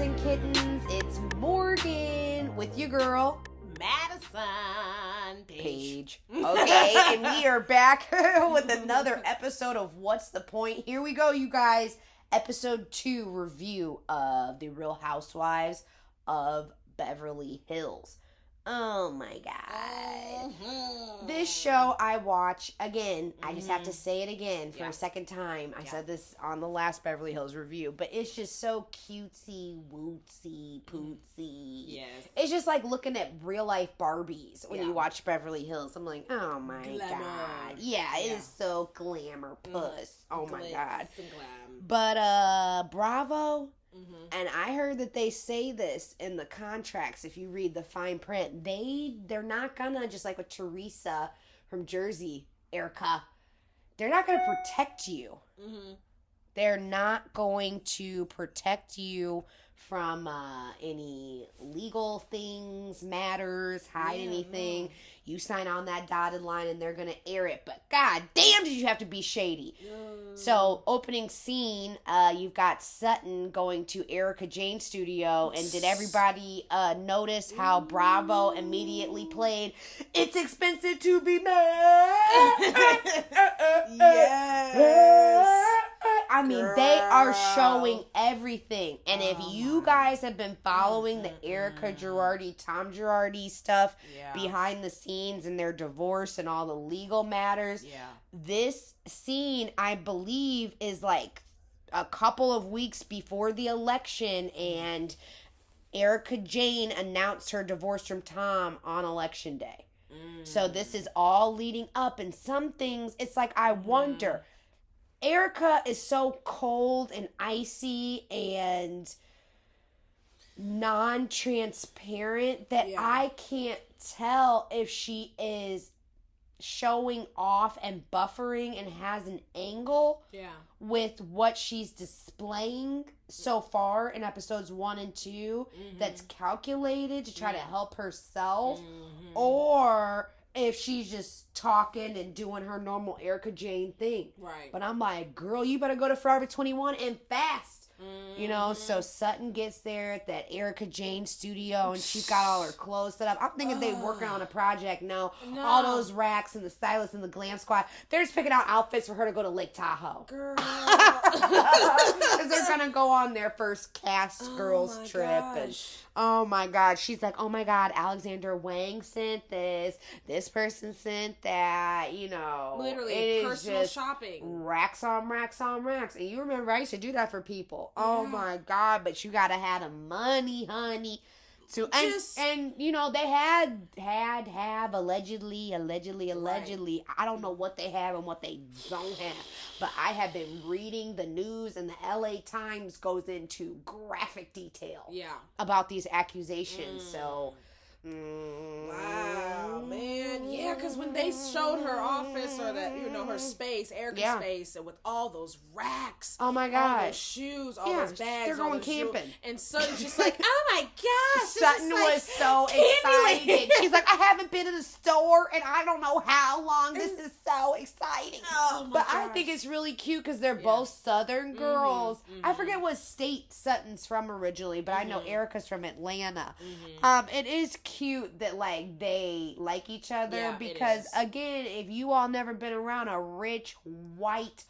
and kittens, it's Morgan with your girl, Madison Paige. Okay, and we are back with another episode of What's the Point? Here we go, you guys. Episode 2 review of The Real Housewives of Beverly Hills. Oh my god. Mm-hmm. This show I watch again. I just have to say it again for Yeah. a second time. I Yeah. said this on the last Beverly Hills review, but it's just so cutesy, wootsy, pootsy. Yes. It's just like looking at real life Barbies when Yeah. you watch Beverly Hills. I'm like, oh my Glamour. god. Yeah, it Yeah. is so glamour puss. Oh my Glitz god. and glam. But Bravo. Mm-hmm. And I heard that they say this in the contracts. If you read the fine print, they're not gonna, just like with Teresa from Jersey, Erica, they're not gonna protect you. Mm-hmm. They're not going to protect you from any legal things, matters, hide anything. No. You sign on that dotted line and they're gonna air it. But god damn, did you have to be shady. So, opening scene, you've got Sutton going to Erica Jane's studio, and did everybody notice how Bravo immediately played "It's Expensive to Be Mad"? Yes. I mean, they are Girl. showing everything, and if Oh you my. guys have been following the Erica Girardi, Tom Girardi stuff Yeah. behind the scenes and their divorce and all the legal matters, Yeah. this scene, I believe, is like a couple of weeks before the election, and Erica Jane announced her divorce from Tom on election day. So this is all leading up, and some things, it's like, I wonder. Erica is so cold and icy and non-transparent that Yeah. I can't tell if she is showing off and buffering and has an angle Yeah. with what she's displaying so far in episodes 1 and 2 that's calculated to try to help herself, or if she's just talking and doing her normal Erica Jane thing. Right. But I'm like, girl, you better go to Forever 21 and fast. You know, so Sutton gets there at that Erica Jane studio, and she's got all her clothes set up. I'm thinking they're working on a project now. No. All those racks and the stylists and the glam squad, they're just picking out outfits for her to go to Lake Tahoe. Girl. Because they're going to go on their first cast girls my trip. And gosh. oh my God, she's like, oh my God, Alexander Wang sent this person sent that, you know. Literally, it is personal just shopping. racks on racks on racks. And you remember I used to do that for people. Oh Yeah. my God, but you gotta have the money, honey. To Just- and you know, they have allegedly. I don't know what they have and what they don't have. But I have been reading the news, and the LA Times goes into graphic detail Yeah. about these accusations. So Wow, man. Yeah, because when they showed her office, or that, you know, her space, Erica's Yeah. space, and with all those racks, oh my all gosh. those shoes, all Yeah, those bags, they're all going those jewelry. camping. And Sutton's just like, oh my gosh. this Sutton is like was so Candyland. excited. She's like, I haven't been to the store and I don't know how long. This is so exciting. Oh my But I gosh. think it's really cute because they're both Southern girls. I mhm. forget what state Sutton's from originally, but I know Erica's from Atlanta. Mhm. It is cute that like they like each other Yeah, it because is. again, if you all never been around a rich white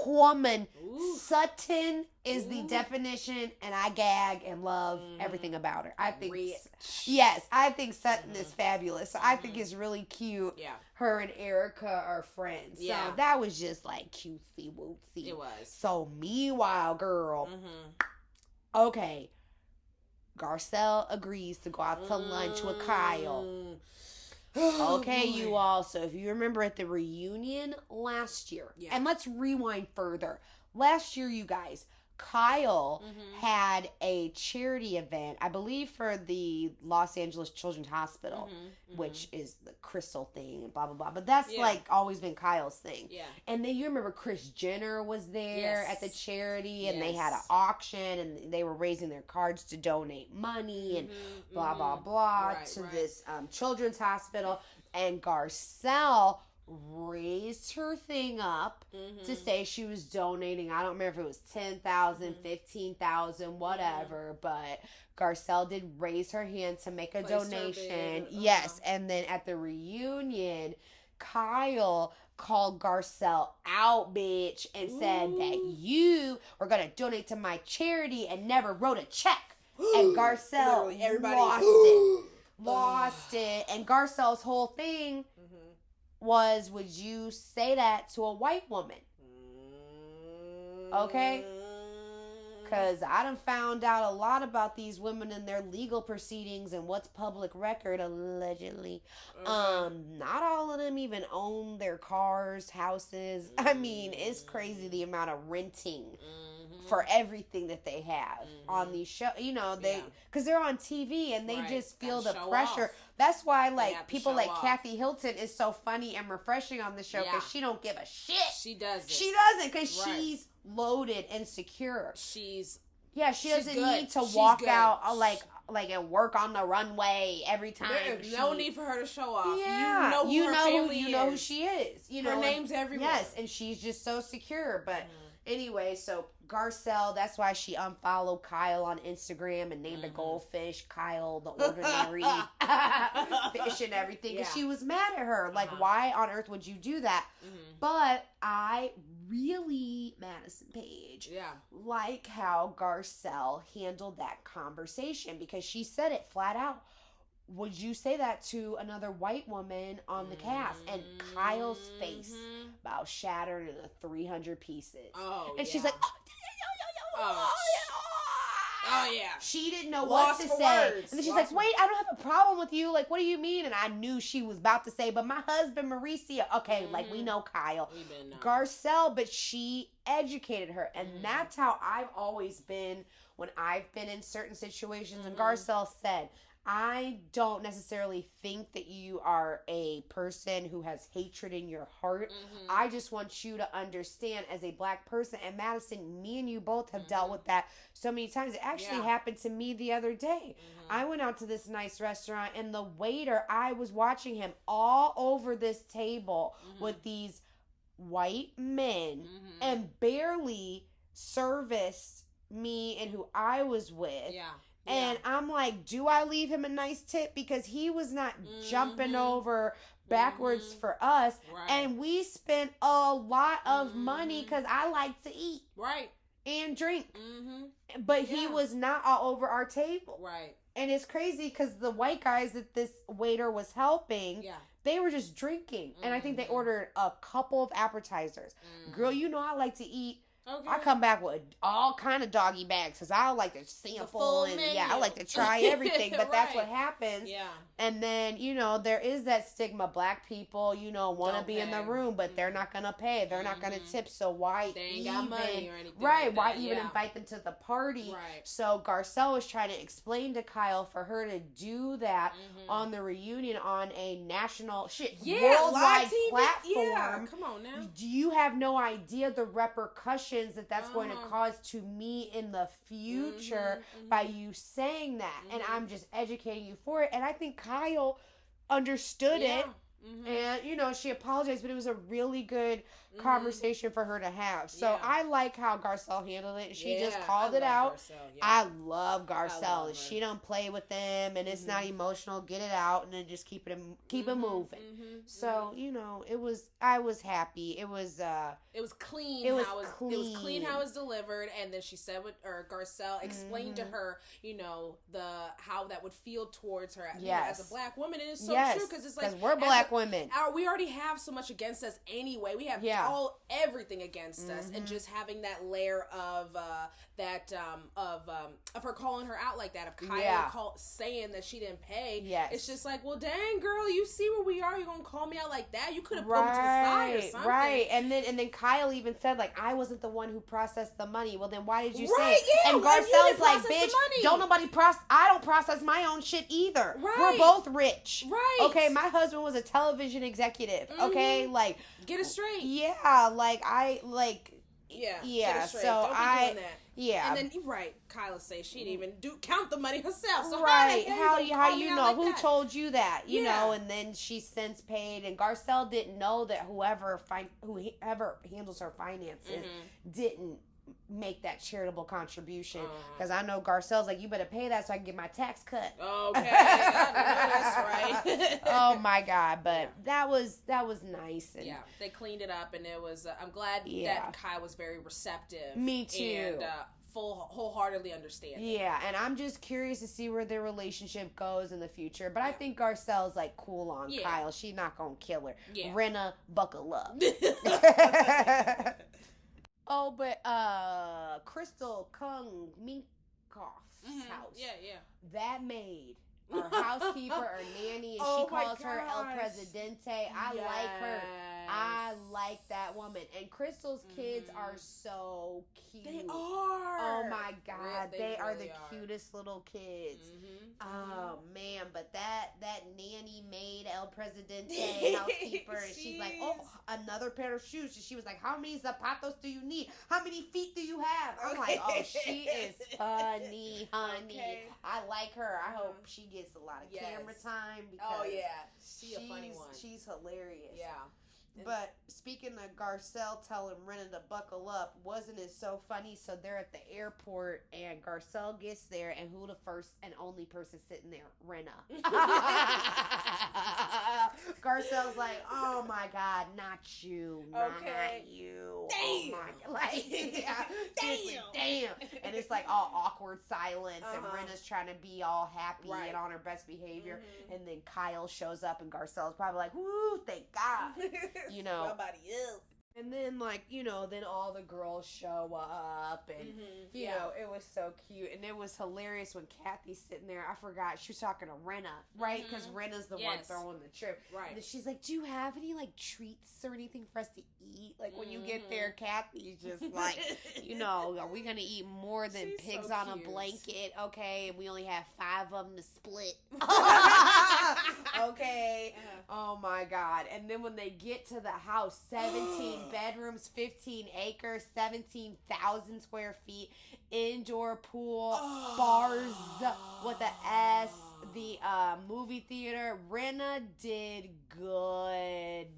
woman, Ooh. Sutton is the Ooh. definition, and I gag and love everything about her. I think Rich. yes, I think Sutton is fabulous. So I think it's really cute. Yeah, Her and Erica are friends. Yeah. So that was just like cutesy wootsy. it was. So meanwhile, girl, okay, Garcelle agrees to go out to lunch with Kyle. Okay, you all. So if you remember at the reunion last year, Yeah. and let's rewind further. Last year, you guys, Kyle had a charity event, I believe, for the Los Angeles Children's Hospital, which is the crystal thing and blah, blah, blah. But that's Yeah. like always been Kyle's thing. Yeah. And then you remember Kris Jenner was there Yes. at the charity, and they had an Yes. auction, and they were raising their cards to donate money and blah, blah, blah Right, to right. this children's hospital. And Garcelle raised her thing up to say she was donating. I don't remember if it was 10,000, 15,000, whatever, but Garcelle did raise her hand to make a donation. Yes, and then at the reunion, Kyle called Garcelle out, bitch, and said that you were going to donate to my charity and never wrote a check. And Garcelle lost it. And Garcelle's whole thing was, would you say that to a white woman? Okay? Because I done found out a lot about these women and their legal proceedings and what's public record, allegedly. Not all of them even own their cars, houses. I mean, it's crazy the amount of renting for everything that they have on these shows. You know, because they're on TV and they just feel the pressure. That's why, like, people like Kathy Hilton is so funny and refreshing on the show, because she don't give a shit. She doesn't. She doesn't, because she's loaded and secure. She doesn't need to walk out like and work on the runway every time. There's no need for her to show off. Yeah, you know who she is. You know her name's everywhere. Yes, and she's just so secure. But anyway, so Garcelle, that's why she unfollowed Kyle on Instagram and named a goldfish Kyle the Ordinary fish and everything. And she was mad at her. Like, why on earth would you do that? But I really, Madison Page, like how Garcelle handled that conversation, because she said it flat out. Would you say that to another white woman on the cast? And Kyle's face about shattered into 300 pieces. And she's like, she didn't know what to say. And then she's like, wait, I don't have a problem with you. Like, what do you mean? And I knew she was about to say, but my husband, Mauricio. Okay, like, we know Kyle. Garcelle, but she educated her. And that's how I've always been when I've been in certain situations. And Garcelle said, I don't necessarily think that you are a person who has hatred in your heart. I just want you to understand, as a black person, and Madison, me and you both have dealt with that so many times. It actually happened to me the other day. I went out to this nice restaurant, and the waiter, I was watching him all over this table with these white men and barely serviced me and who I was with. And I'm like, do I leave him a nice tip? Because he was not jumping over backwards for us. And we spent a lot of money because I like to eat. And drink. But he was not all over our table. And it's crazy because the white guys that this waiter was helping, they were just drinking. And I think they ordered a couple of appetizers. Girl, you know I like to eat. I come back with all kind of doggy bags because I like to sample and I like to try everything. But that's what happens. And then, you know, there is that stigma. Black people, you know, want to be in the room, but they're not going to pay. They're not going to tip. So why they ain't got money or anything? Why even invite them to the party? So Garcelle was trying to explain to Kyle for her to do that on the reunion on a national worldwide platform. Come on now. Do you have no idea the repercussions that's going to cause to me in the future by you saying that? And I'm just educating you for it. And I think Kyle understood it. And, you know, she apologized, but it was a really good conversation for her to have. So I like how Garcelle handled it. She just called it out. I love Garcelle. And she don't play with them, and it's not emotional. Get it out, and then just keep it moving. So, you know, I was happy. It was clean. It was clean how it was delivered. And then she said Garcelle explained to her, you know, how that would feel towards her as a black woman. And it's so true, because it's like, we're black women. We already have so much against us anyway. We have everything against us, and just having that layer of her calling her out like that, of Kyle saying that she didn't pay. It's just like, well, dang, girl, you see where we are? You're gonna call me out like that? You could have pulled me to the side or something. And then Kyle even said, like, I wasn't the one who processed the money. Well, then why did you say it? And Garcelle's like, bitch, don't nobody I don't process my own shit either. We're both rich. Okay, my husband was a television executive. Okay, like, get it straight. Yeah, like, I, like, get it straight. So Yeah. And then, right, Kyla say she didn't even count the money herself. So right. How you know? Like who that? told you that? You know, and then she since paid, and Garcelle didn't know that whoever handles her finances didn't make that charitable contribution, because I know Garcelle's like, you better pay that so I can get my tax cut. Okay, that's right. Oh my God, but that was nice. And they cleaned it up, and it was. I'm glad that Kai was very receptive. Me too. And wholeheartedly understand. Yeah, and I'm just curious to see where their relationship goes in the future. But I think Garcelle's like cool on Kyle. She's not gonna kill her. Yeah. Renna, buckle up. Oh, but Crystal Kung Minkoff's house. Yeah. That maid, our housekeeper or nanny, and she calls her El Presidente. I like her. I like that woman. And Crystal's kids are so cute. They are. Oh my God. They are really the cutest little kids. Oh man, but that nanny maid, El Presidente, housekeeper, and she's like, oh, another pair of shoes. She was like, how many zapatos do you need? How many feet do you have? I'm like, oh, she is funny, honey. Okay. I like her. I hope she gets a lot of camera time. Because she's a funny one. She's hilarious. Yeah. But speaking of Garcelle telling Renna to buckle up, wasn't it so funny? So they're at the airport, and Garcelle gets there, and who the first and only person sitting there? Renna. Garcelle's like, oh my God, not you, not you. Damn. Oh my, like, damn. And it's like all awkward silence, and Renna's trying to be all happy and on her best behavior, and then Kyle shows up, and Garcelle's probably like, woo, thank God. You know, somebody else. And then, like, you know, then all the girls show up, and, you know, it was so cute. And it was hilarious when Kathy's sitting there. I forgot. She was talking to Renna, right? Because Renna's the one throwing the trip. Right. And then she's like, do you have any, like, treats or anything for us to eat? Like, when you get there, Kathy's just like, you know, are we going to eat more than pigs so on a blanket? Okay. And we only have 5 of them to split. Okay. Oh, my God. And then when they get to the house, 17 bedrooms, 15 acres, 17,000 square feet, indoor pool, bars with the S, the movie theater. Renna did good.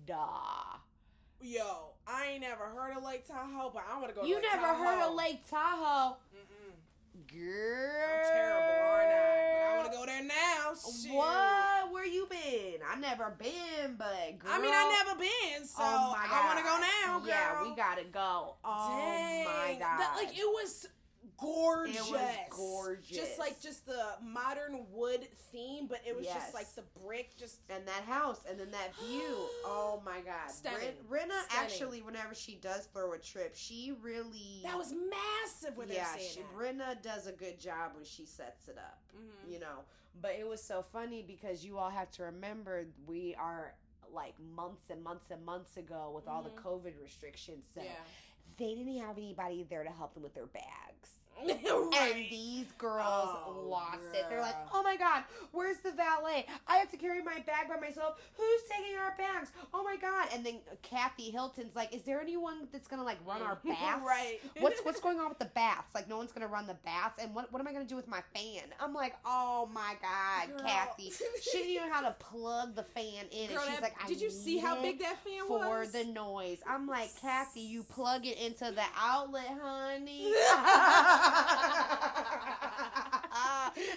Yo, I ain't never heard of Lake Tahoe, but I want to go to You Lake never Tahoe. heard of Lake Tahoe? Girl. I'm terrible, aren't I? But I want to go there now. Shit. What? Where you been? I never been, but girl. I mean, I never been, so I want to go now, girl. Yeah, we gotta go. Oh, dang. My God. Like, it was gorgeous. It was gorgeous. Just the modern wood theme, but it was just like the brick, and that house, and then that view. Oh my God, stunning. Renna actually, whenever she does throw a trip, she really that was massive. When they're saying Renna does a good job when she sets it up. You know, but it was so funny because you all have to remember we are like months and months and months ago with all the COVID restrictions, so they didn't have anybody there to help them with their bags. And these girls lost it. They're like, oh my God, where's the valet? I have to carry my bag by myself. Who's taking our bags? Oh my God. And then Kathy Hilton's like, is there anyone that's going to like run our baths? Right. What's going on with the baths? Like, no one's going to run the baths. And what am I going to do with my fan? I'm like, oh my God, girl. Kathy. She didn't even know how to plug the fan in. Girl, and she's like, did you see how big that fan was? For the noise. I'm like, Kathy, you plug it into the outlet, honey.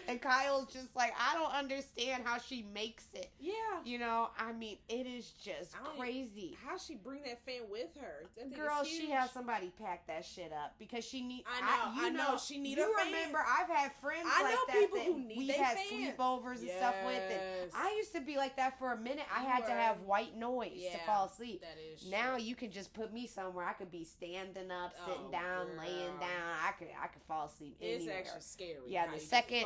And Kyle's just like, I don't understand how she makes it. Yeah. You know, I mean, it is just crazy. How she bring that fan with her? Girl, she has somebody pack that shit up because she need. I know she need a fan. You remember, I've had friends like that. People who need we've had sleepovers and stuff with. And I used to be like that for a minute. I had to have white noise to fall asleep. That is true. Now you can just put me somewhere. I could be standing up, sitting down, laying down. I could fall asleep anywhere. It's actually scary. Yeah, the second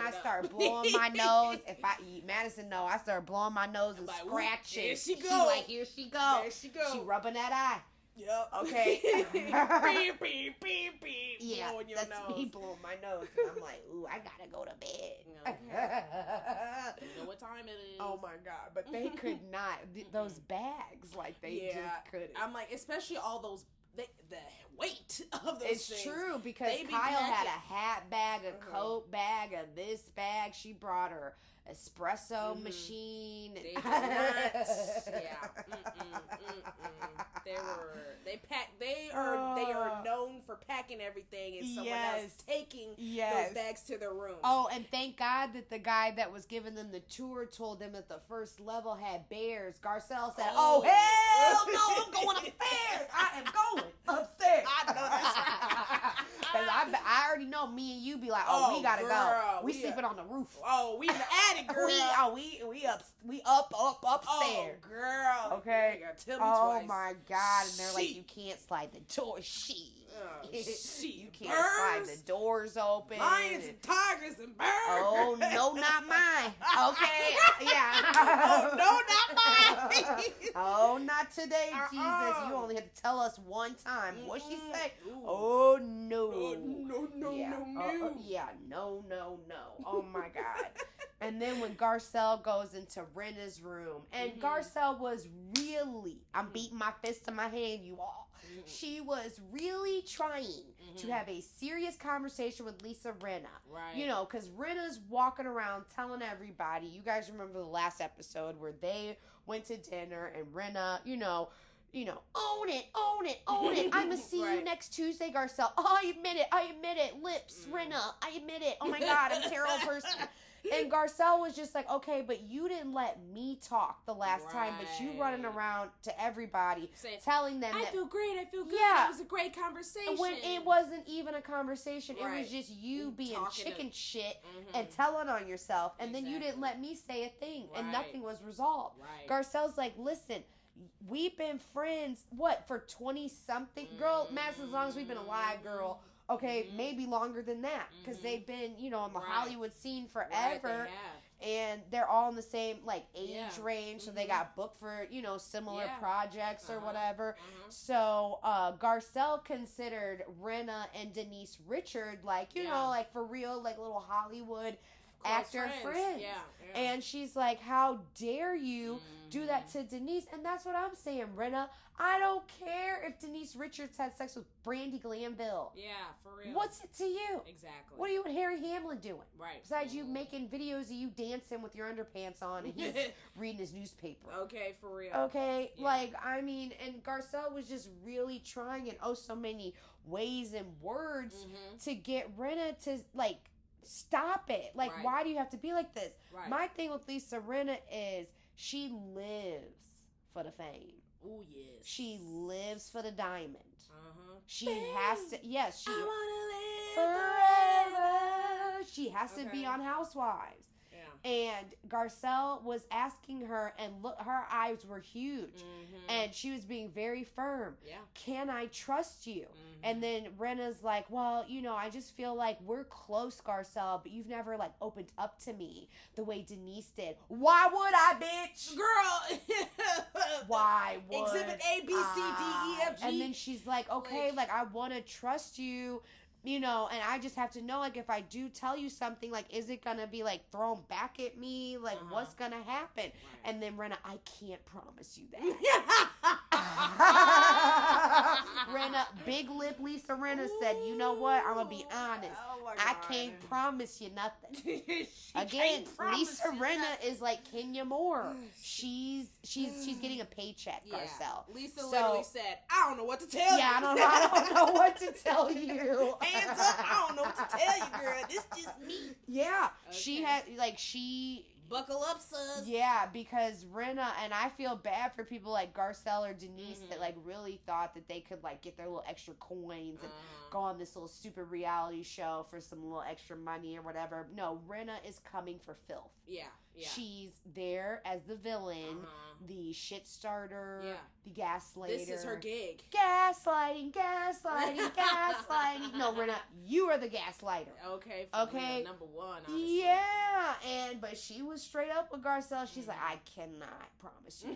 I start blowing my nose, if I eat Madison, I start blowing my nose and scratching. Here she go. Here she go. There she go. She rubbing that eye. Yep. Okay. Beep, beep, beep, beep. Yeah, blowing your that's nose. me blowing my nose. And I'm like, ooh, I gotta go to bed. You know what time it is. Oh my God. But they could not. Those bags, like, they just couldn't. I'm like, especially all those the weight of those it's things. It's true, because Kyle had a hat bag, a coat bag, a this bag. She brought her espresso machine. They did not. Yeah. They are known for packing everything, and someone else taking those bags to their rooms. Oh, and thank God that the guy that was giving them the tour told them that the first level had bears. Garcelle said, "Oh hell no, I'm going upstairs. I am going upstairs." I know that's right. Because I already know me and you be like, oh, we gotta go. We sleeping on the roof. Oh, we in the attic, girl. we up upstairs. Oh, girl. Okay. You gotta tell me twice. Oh my God. And they're like, you can't slide the door. You can't slide the doors open. Lions and tigers and birds. Oh, no, not mine. Okay. Yeah. Oh, no, not mine. Oh, not today, Jesus. You only had to tell us one time. What'd she say? Oh, no. Oh, no. Yeah, no. Oh, my God. And then when Garcelle goes into Rena's room, and Garcelle was really, I'm beating my fist in my hand, you all. She was really trying to have a serious conversation with Lisa Rinna. Right. You know, because Rinna's walking around telling everybody, you guys remember the last episode where they went to dinner and Rinna, you know, own it. I'm going to see you next Tuesday, Garcelle. Oh, I admit it. Lips, Rinna, I admit it. Oh my God, I'm a terrible person. And Garcelle was just like, okay, but you didn't let me talk the last time, but you running around to everybody telling them I feel great. Yeah. It was a great conversation. When it wasn't even a conversation. It was just you being chicken shit and telling on yourself. And then you didn't let me say a thing. And nothing was resolved. Right. Garcelle's like, listen, we've been friends, for 20-something? Girl, Madison, as long as we've been alive, girl. Okay, maybe longer than that, because they've been, on the Hollywood scene forever, and they're all in the same, age range, so they got booked for, similar projects or whatever. So, Garcelle considered Rinna and Denise Richard, for real, little Hollywood actor friends. Yeah. And she's like, how dare you do that to Denise? And that's what I'm saying, Rinna. I don't care if Denise Richards had sex with Brandy Glanville. Yeah, for real. What's it to you? Exactly. What are you and Harry Hamlin doing? Right. Besides you making videos of you dancing with your underpants on and he's reading his newspaper. Okay, for real. Okay, and Garcelle was just really trying in so many ways and words to get Rinna to, stop it. Why do you have to be like this? Right. My thing with Lisa Rinna is she lives for the fame. Oh, yes. She lives for the diamond. She Fame. has to, yes. I want to live forever. She has to be on Housewives. Yeah. And Garcelle was asking her, and look, her eyes were huge. And she was being very firm. Yeah. Can I trust you? And then Rinna's like, well, I just feel like we're close, Garcelle, but you've never, opened up to me the way Denise did. Why would I, bitch? Girl. Why would Exhibit A, B, C, D, E, F, G. And then she's like, okay, I want to trust you. And I just have to know, if I do tell you something, is it going to be, thrown back at me? What's going to happen? Right. And then, Rinna, I can't promise you that. Rinna, big lip Lisa Rinna said, you know what? I'm going to be honest. I can't promise you nothing. Again, Lisa Rinna is like Kenya Moore. She's getting a paycheck, Garcelle. Lisa literally said, I don't know what to tell you. Yeah, I don't know what to tell you. Hands up, I don't know what to tell you, girl. This just me. Yeah. Okay. She had, buckle up, sus. Yeah, because Rinna, and I feel bad for people like Garcelle or Denise that, really thought that they could, get their little extra coins and go on this little super reality show for some little extra money or whatever. No, Rinna is coming for filth. Yeah. She's there as the villain, the shit starter, the gaslighter. This is her gig. Gaslighting. No, Rinna, you are the gaslighter. Okay. Number one, honestly. Yeah, but she was straight up with Garcelle. She's like, I cannot promise you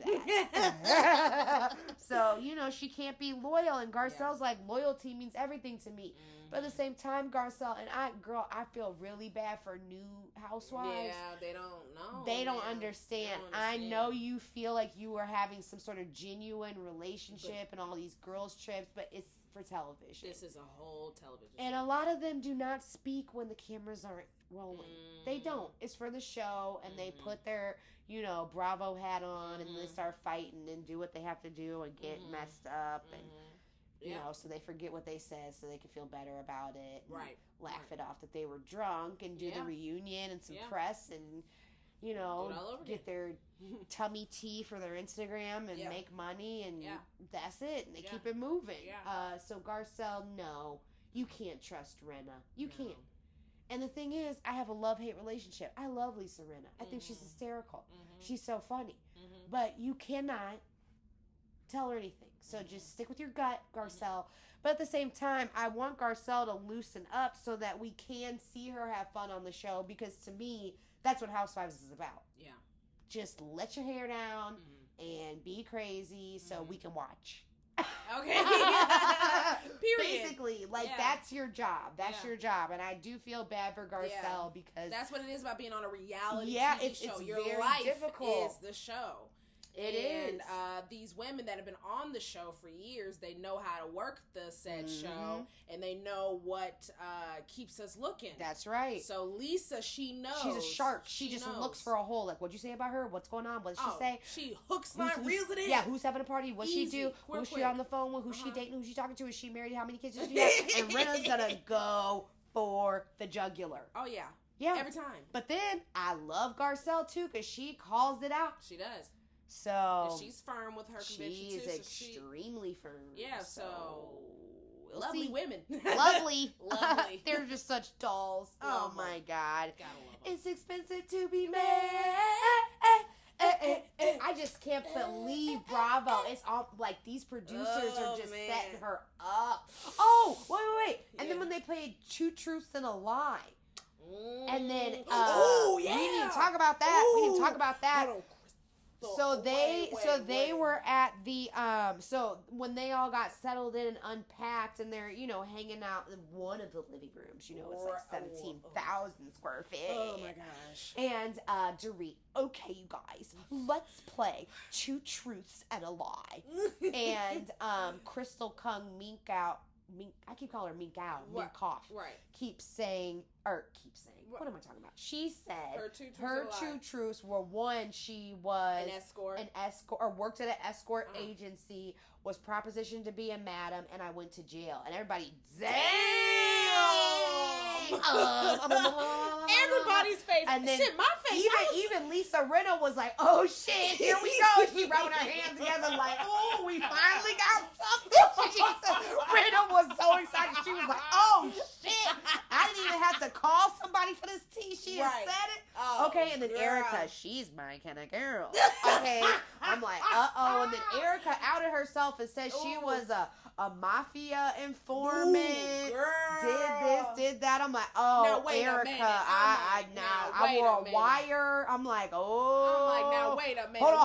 that. So, she can't be loyal. And Garcelle's like, loyalty means everything to me. But at the same time, Garcelle, and I feel really bad for new housewives. Yeah, they don't know. They don't understand. I know you feel like you are having some sort of genuine relationship and all these girls trips, but it's for television. This is a whole television show. And a lot of them do not speak when the cameras aren't rolling. They don't. It's for the show, and they put their, Bravo hat on, and they start fighting and do what they have to do and get messed up and so they forget what they said so they can feel better about it. Right. Laugh it off that they were drunk and do the reunion and some press and, get their tummy tea for their Instagram and make money and that's it. And they keep it moving. Yeah. So Garcelle, no, you can't trust Rinna. You can't. And the thing is, I have a love-hate relationship. I love Lisa Rinna. I think she's hysterical. She's so funny. But you cannot tell her anything. So just stick with your gut, Garcelle. But at the same time, I want Garcelle to loosen up so that we can see her have fun on the show, because to me, that's what Housewives is about. Yeah. Just let your hair down and be crazy so we can watch. Okay. Period. Basically, that's your job. That's your job. And I do feel bad for Garcelle because that's what it is about being on a reality TV show. It's your very life difficult. is the show. It is. And these women that have been on the show for years, they know how to work the said show, and they know what keeps us looking. That's right. So Lisa, she knows. She's a shark. She just looks for a hole. Like, what'd you say about her? What's going on? What did she say? She hooks line, reels it in. Yeah, who's having a party? What's she do? Who's she on the phone with? Who's she dating? Who's she talking to? Is she married? How many kids does she have? And Rinna's gonna go for the jugular. Oh, yeah. Yeah. Every time. But then, I love Garcelle, too, because she calls it out. She does. So and she's firm with her conviction too. She's extremely firm. Yeah, so we'll lovely see. women. Lovely. Lovely. They're just such dolls. Oh my God. Gotta love them. It's expensive to be mad. I just can't believe Bravo. It's all like these producers are just setting her up. Oh, wait. And then when they played Two Truths and a Lie. And then we didn't talk about that. So they were at the so when they all got settled in and unpacked and they're hanging out in one of the living rooms, it's like 17,000 square feet. Oh my gosh. And Dorit, okay, you guys, let's play Two Truths and a Lie. And Crystal Kung I keep calling her Minkoff. Right. Keeps saying. What am I talking about? She said her two truths were, one, she was an escort or worked at an escort agency, was propositioned to be a madam, and I went to jail. And everybody, everybody's face. And then my face. Even Lisa Rinna was like, oh shit, here we go. She rubbing her hands together like, oh, we finally got something. Rinna was so excited. She was like, oh shit. I didn't even have to call somebody for this tea. She had said it. Oh, okay, and then girl. Erica, she's my kind of girl. Okay. I'm like, uh-oh. And then Erica outed herself and said she was a mafia informant. Ooh, girl. Did this, did that. I'm like, oh, now, wait Erica, I wore a wire. I'm like, oh. I'm like, now wait a minute. Hold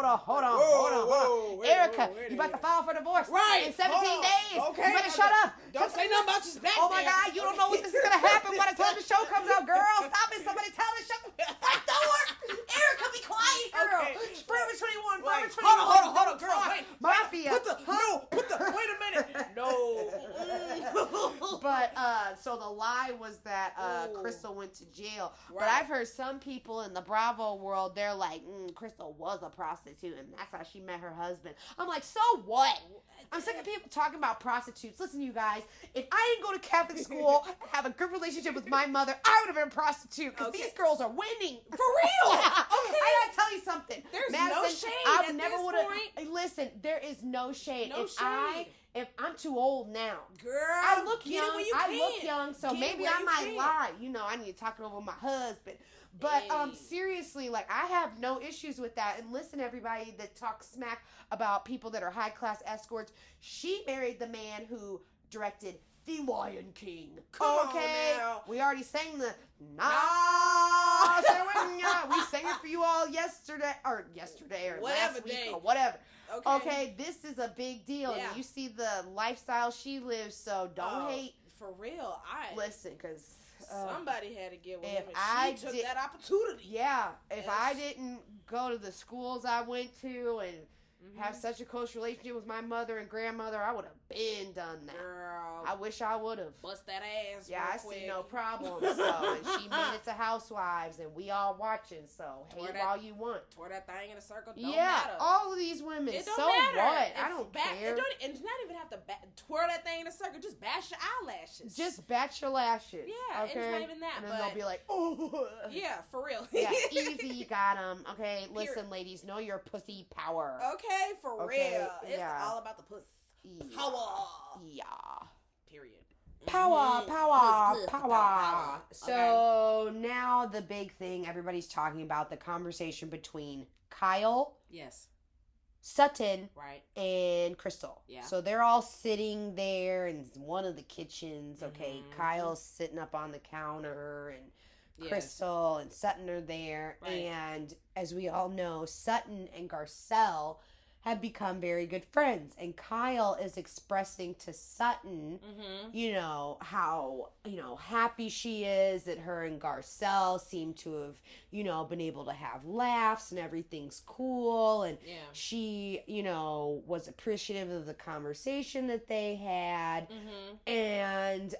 on. Erica, you about to file for divorce. Right. In 17 days. Okay. You better shut up. Don't say nothing about your back. Oh my God, you don't know what this is gonna happen by the time the show comes out, girl. Stop it. Somebody tell her shut the front door. Erica, be quiet, girl. Okay. Forever 21. Wait, 21. hold on, girl. Wait. Mafia. Wait a minute. No. But so the lie was that Crystal went to jail. Right. But I've heard some people in the Bravo world, they're like, Crystal was a prostitute and that's how she met her husband. I'm like, so what? I'm sick of people talking about prostitutes. Listen, you guys, if I didn't go to Catholic school, have a good relationship with my mother, I would have been a prostitute because these girls are winning. For real. Okay. I gotta tell you something. There's Madison, no shade I at never this point. Listen, there is no shade. No shade. If I'm too old now, girl, I look get young. it when you I can. look young, so get maybe I might lie. I need to talk it over with my husband. But seriously, like I have no issues with that. And listen, everybody that talks smack about people that are high class escorts, she married the man who directed The Lion King. Come on now. We already sang the We sang it for you all yesterday or whatever last week day. Or whatever. Okay, this is a big deal. Yeah. And you see the lifestyle she lives, so don't hate. For real, listen, because somebody had to get with him. And she took that opportunity. Yeah, if I didn't go to the schools I went to and have such a close relationship with my mother and grandmother, I would have been done that. Girl, I wish I would have. Bust that ass. Yeah, I see no problem. So, and she made it to Housewives, and we all watching. So, hate all you want. Tore that thing in a circle. Don't matter. All of these women. It don't so matter. What? I don't care. It's not even have to twirl that thing in a circle. Just bash your eyelashes. Just bash your lashes. Yeah, okay? It's not even that. And then they'll be like, oh. Yeah, for real. Yeah, easy, got them. Okay, listen, ladies, know your pussy power. Okay, for real. It's all about the pussy. Yeah. Power. Yeah. Period. Power. Power. So now the big thing everybody's talking about, the conversation between Kyle. Yes. Sutton. Right. And Crystal. Yeah. So they're all sitting there in one of the kitchens. Okay. Kyle's sitting up on the counter and Crystal and Sutton are there. Right. And as we all know, Sutton and Garcelle have become very good friends, and Kyle is expressing to Sutton, how, happy she is that her and Garcelle seem to have, been able to have laughs and everything's cool, and she, was appreciative of the conversation that they had, and,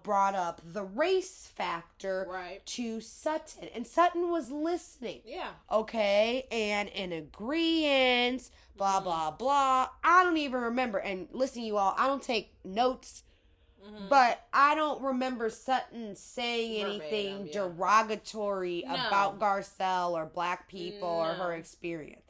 brought up the race factor to Sutton, and Sutton was listening. Yeah. Okay, and in agreement, blah, blah, blah. I don't even remember. And listen, you all, I don't take notes, but I don't remember Sutton saying anything derogatory about Garcelle or black people or her experience.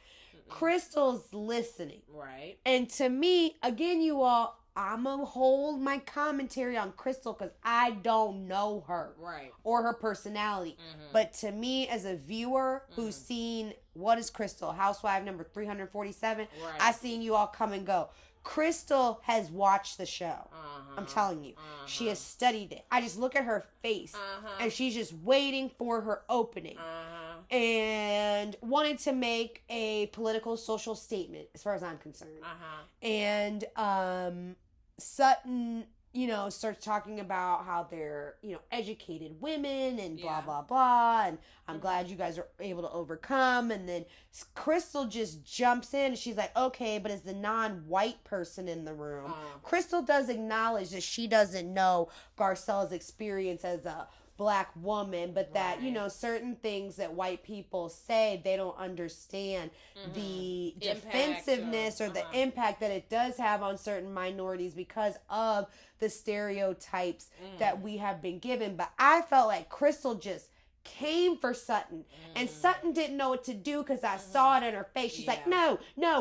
Crystal's listening. Right. And to me, again, you all, I'm going to hold my commentary on Crystal because I don't know her. Right. Or her personality. But to me, as a viewer who's seen, what is Crystal? Housewife number 347. Right. I seen you all come and go. Crystal has watched the show. I'm telling you. She has studied it. I just look at her face. And she's just waiting for her opening. And wanted to make a political, social statement, as far as I'm concerned. And Sutton, starts talking about how they're, educated women and blah, blah, blah. And I'm glad you guys are able to overcome. And then Crystal just jumps in and she's like, okay, but as the non-white person in the room, Crystal does acknowledge that she doesn't know Garcelle's experience as a black woman, but that, certain things that white people say, they don't understand the defensiveness or the impact that it does have on certain minorities because of the stereotypes that we have been given. But I felt like Crystal just came for Sutton, and Sutton didn't know what to do because I saw it in her face. She's like, no,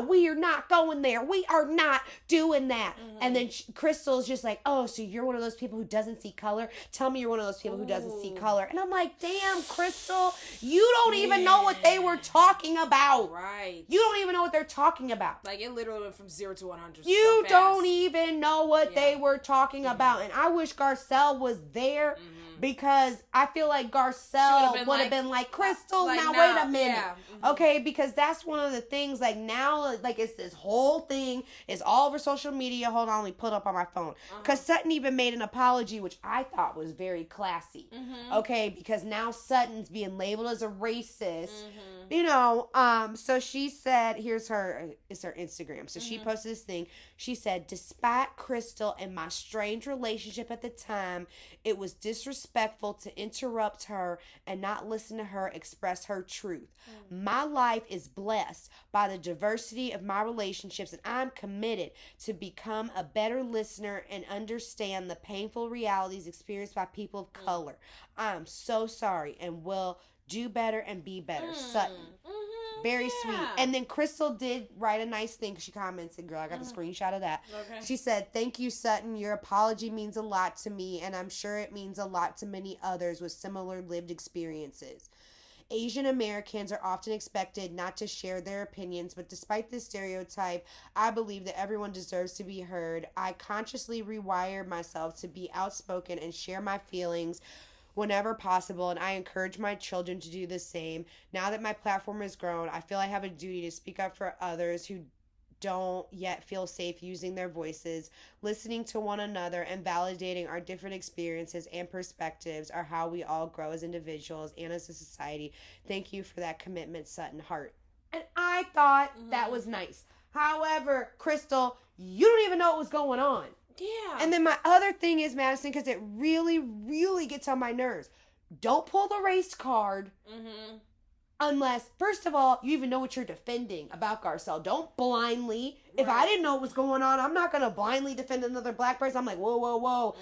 we are not going there. We are not doing that. And then Crystal's just like, oh, so you're one of those people who doesn't see color? Tell me you're one of those people who doesn't see color. And I'm like, damn, Crystal, you don't even know what they were talking about. Right. You don't even know what they're talking about. Like, it literally went from 0 to 100 You don't even know what they were talking about. And I wish Garcelle was there because I feel like Garcelle would have been like, Crystal, now wait a minute. Yeah. Okay, because that's one of the things, like now, like it's this whole thing, it's all over social media. Hold on, let me put it up on my phone. Because Sutton even made an apology, which I thought was very classy. Okay, because now Sutton's being labeled as a racist. So she said, it's her Instagram. So she posted this thing. She said, despite Crystal and my strained relationship at the time, it was disrespectful to interrupt her and not listen to her express her truth. My life is blessed by the diversity of my relationships, and I'm committed to become a better listener and understand the painful realities experienced by people of color. I'm so sorry and will do better and be better. Sutton. Very sweet. And then Crystal did write a nice thing. She commented, girl, I got a screenshot of that. Okay. She said, thank you, Sutton. Your apology means a lot to me, and I'm sure it means a lot to many others with similar lived experiences. Asian Americans are often expected not to share their opinions, but despite this stereotype, I believe that everyone deserves to be heard. I consciously rewire myself to be outspoken and share my feelings whenever possible, and I encourage my children to do the same. Now that my platform has grown, I feel I have a duty to speak up for others who don't yet feel safe using their voices. Listening to one another and validating our different experiences and perspectives are how we all grow as individuals and as a society. Thank you for that commitment, Sutton Hart. And I thought that was nice. However, Crystal, you don't even know what was going on. Yeah. And then my other thing is, Madison, because it really, really gets on my nerves. Don't pull the race card. Unless, first of all, you even know what you're defending about Garcelle. Don't blindly. If I didn't know what was going on, I'm not going to blindly defend another black person. I'm like, whoa.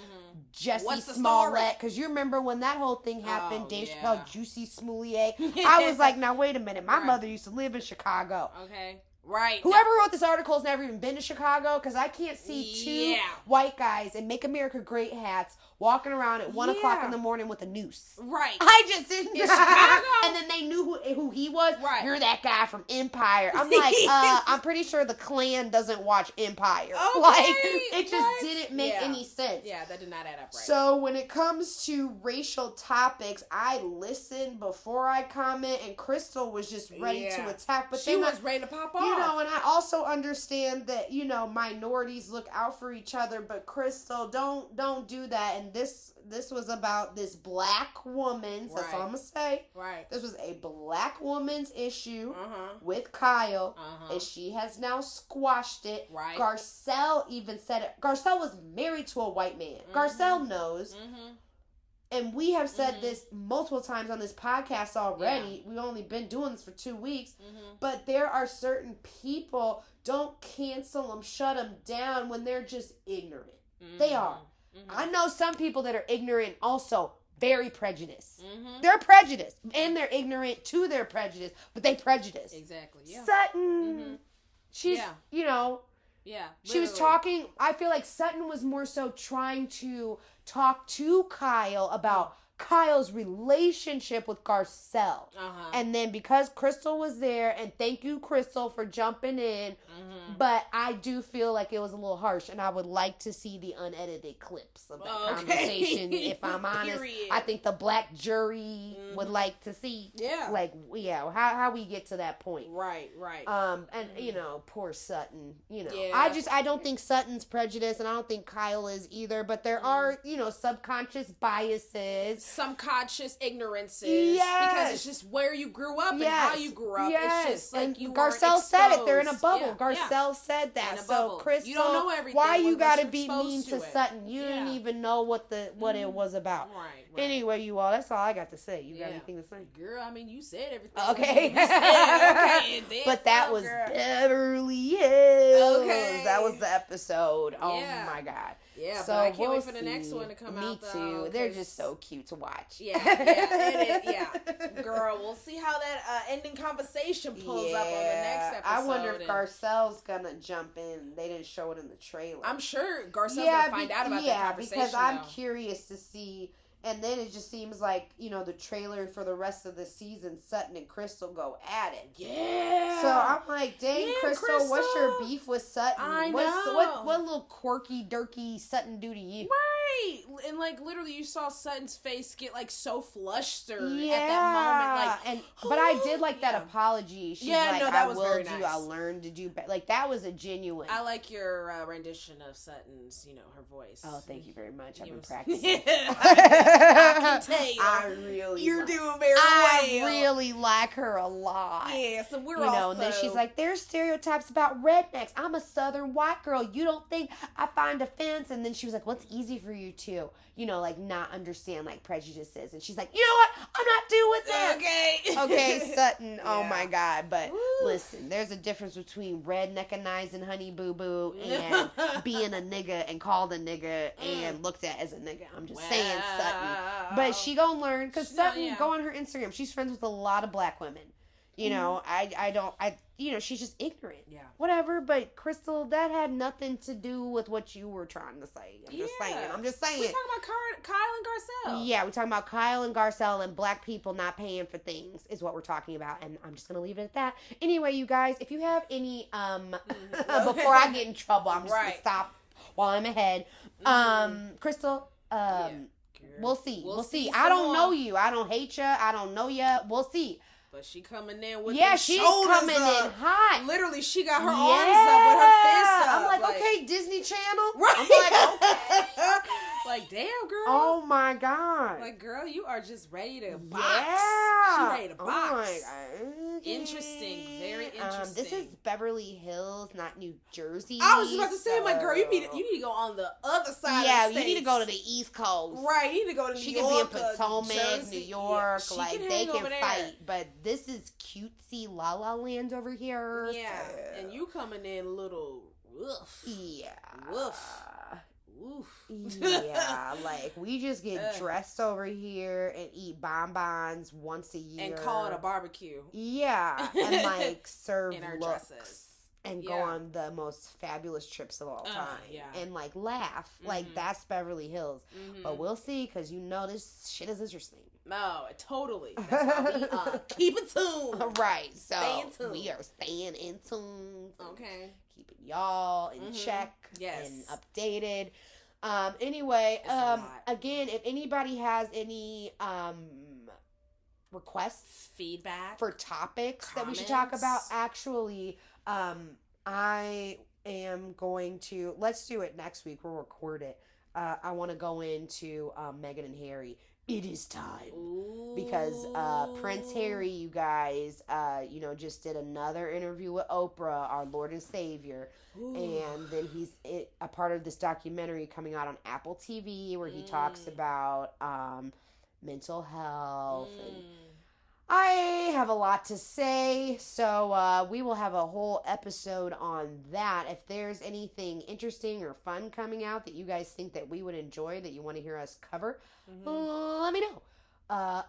Jesse Smollett. Because you remember when that whole thing happened, Dave Chappelle, Juicy Smollett. I was like, now wait a minute. My mother used to live in Chicago. Okay. Right. Whoever wrote this article has never even been to Chicago, because I can't see two white guys in Make America Great hats walking around at 1 o'clock in the morning with a noose. Right. I just didn't in Chicago. And then they knew who he was. Right. You're that guy from Empire. I'm like, I'm pretty sure the Klan doesn't watch Empire. Okay. Like, it just didn't make any sense. Yeah, that did not add up right. So when it comes to racial topics, I listen before I comment, and Crystal was just ready to attack. But she was ready to pop off. You know, and I also understand that, you know, minorities look out for each other, but Crystal, don't do that. And this was about this black woman. So that's all I'm gonna say. Right. This was a black woman's issue with Kyle, and she has now squashed it. Right. Garcelle even said it. Garcelle was married to a white man. Garcelle knows. And we have said this multiple times on this podcast already. We've only been doing this for 2 weeks. But there are certain people, don't cancel them, shut them down when they're just ignorant. They are. I know some people that are ignorant also, very prejudiced. They're prejudiced. And they're ignorant to their prejudice, but they prejudice. Exactly, yeah. Sutton, she's, you know... Yeah. She was talking, I feel like Sutton was more so trying to talk to Kyle about Kyle's relationship with Garcelle. And then because Crystal was there, and thank you, Crystal, for jumping in, but I do feel like it was a little harsh, and I would like to see the unedited clips of that conversation, if I'm honest. I think the black jury would like to see, how we get to that point. Right. And, you know, poor Sutton, you know. I don't think Sutton's prejudiced, and I don't think Kyle is either, but there are, you know, subconscious biases. Some conscious ignorances. Because it's just where you grew up and how you grew up. It's just like you Garcelle said it. They're in a bubble. Garcelle said that. So, Crystal, you don't know everything. Why you gotta be mean to Sutton? You didn't even know what it was about. Right. Anyway, you all, that's all I got to say. You got anything to say? Girl, I mean, you said everything. Okay. But that was Beverly Hills. Okay. That was the episode. Oh my God. Yeah, so but I can't wait for the next one to come out. Me too. They're just so cute to watch. Yeah. Girl, we'll see how that ending conversation pulls up on the next episode. I wonder if Garcelle's gonna jump in. They didn't show it in the trailer. I'm sure Garcelle's gonna find out about that conversation. Yeah, because I'm curious to see. And then it just seems like, you know, the trailer for the rest of the season, Sutton and Crystal go at it. Yeah. So I'm like, dang, Crystal, what's your beef with Sutton? I know. What little quirky, dirky Sutton do to you? Right. And, like, literally you saw Sutton's face get, like, so flustered at that moment. But I did like that apology. She's like, that was very nice. I'll learn to do better. Like, that was a genuine. I like your rendition of Sutton's, you know, her voice. Oh, thank you very much. I've been practicing. I can tell you. You're doing very well. I really like her a lot. Yeah, so we're and then she's like, there's stereotypes about rednecks. I'm a southern white girl. You don't think I find offense? And then she was like, well, it's easy for you to, you know, like, not understand, like, prejudices. And she's like, you know what? I'm not doing that. Okay, Sutton. Oh, my God. But listen, there's a difference between redneckanizing Honey Boo Boo and being a nigga and called a nigga and looked at as a nigga. I'm just saying, Sutton. But she gonna learn, because Sutton, go on her Instagram. She's friends with a lot of black women. You know, you know, she's just ignorant. Yeah. Whatever, but Crystal, that had nothing to do with what you were trying to say. I'm just saying. We're talking about Kyle and Garcelle. Yeah, we're talking about Kyle and Garcelle and black people not paying for things is what we're talking about. And I'm just going to leave it at that. Anyway, you guys, if you have any, before I get in trouble, I'm just going to stop while I'm ahead. Crystal, We'll see. We'll see. I don't know you. I don't hate you. I don't know you. We'll see. But she coming in with she's coming in hot. Literally, she got her arms up with her fists up. I'm like, okay, Disney Channel. Right. I'm like, okay. Like, damn, girl. Oh my God. Like, girl, you are just ready to box. Yeah. She ready to box. Oh my God. Okay. Interesting. Very interesting. This is Beverly Hills, not New Jersey. I was just about to say, my girl, you need to go on the other side of the States. Yeah, you need to go to the East Coast. Right, you need to go to New York. She can be in Potomac, New York. Yeah, like, they can fight. But this is cutesy La La Land over here. Yeah, and you coming in a little woof. Yeah. Woof. Oof. Yeah, like we just get dressed over here and eat bonbons once a year and call it a barbecue. Yeah, and like serve in our looks dresses and go on the most fabulous trips of all time and like laugh. Like that's Beverly Hills. But we'll see, because this shit is interesting. No, totally. That's why we keep it tuned. Right, so we are staying in tune. Okay. Keeping y'all in check and updated. Anyway, again, if anybody has any requests, feedback for topics that we should talk about, actually, I am going to, let's do it next week. We'll record it. I want to go into Meghan and Harry. It is time. Ooh. Because Prince Harry, you guys, just did another interview with Oprah, our Lord and Savior. Ooh. And then he's a part of this documentary coming out on Apple TV where he talks about mental health. And I have a lot to say, so we will have a whole episode on that. If there's anything interesting or fun coming out that you guys think that we would enjoy, that you want to hear us cover, let me know.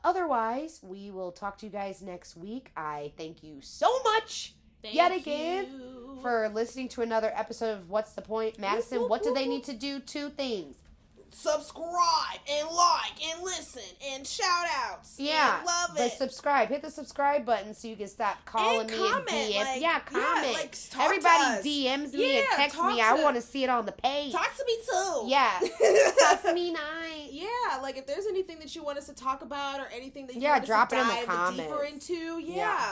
Otherwise, we will talk to you guys next week. I thank you so much yet again for listening to another episode of What's the Point? Madison, what do they need to do? 2 things. Subscribe and like and listen and shout outs. Yeah, and love but it. subscribe. Hit the subscribe button so you can stop calling me and DM. Comment. Like, everybody DMs me and text me. I want to see it on the page. Talk to me too. Yeah, talk to me nice. Yeah, like if there's anything that you want us to talk about or anything that you want us drop to it in dive the comments. deeper into,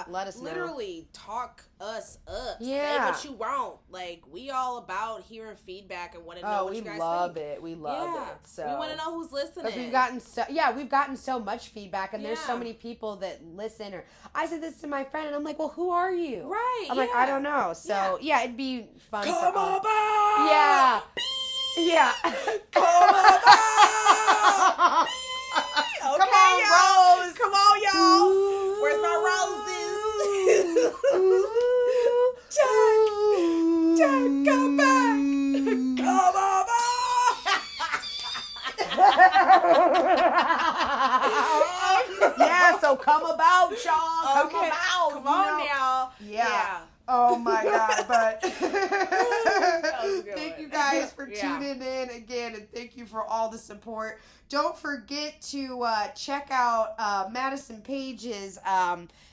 let us know. Literally talk us up. Yeah, say what you want. Like, we all about hearing feedback and want to know what you guys think. We love it. So we want to know who's listening. We've gotten so much feedback, and there's so many people that listen. Or I said this to my friend, and I'm like, well, who are you? Right. I'm like, I don't know. So it'd be fun. Come on back. Yeah. Yeah. Come on back. Okay, come on, y'all. Rose. Come on, y'all. Where's my roses? Jack, come back. Come on back. Yeah, so come about, y'all. Come about. Come on now. Yeah. Oh my God, but thank you guys for tuning in again, and thank you for all the support. Don't forget to check out Madison Page's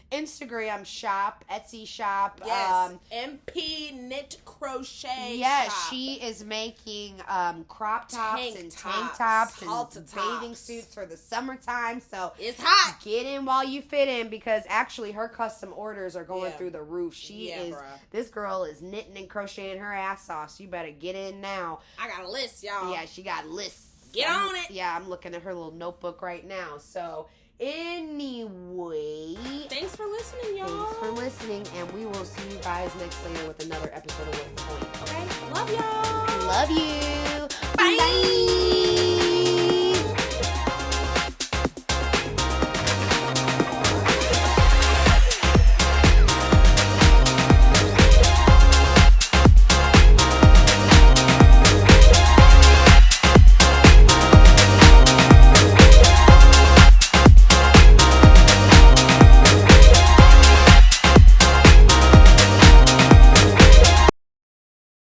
Instagram shop, Etsy shop. Yes, MP Knit Crochet Yes, shop. she is making crop tops tank tops and bathing suits for the summertime. So it's hot. Get in while you fit in, because actually her custom orders are going through the roof. This girl is knitting and crocheting her ass off. So you better get in now. I got a list, y'all. Yeah, she got lists. Get on it. Yeah, I'm looking at her little notebook right now. So anyway, thanks for listening, y'all. Thanks for listening, and we will see you guys next later with another episode of What's the Point. Okay, love y'all. Love you. Bye.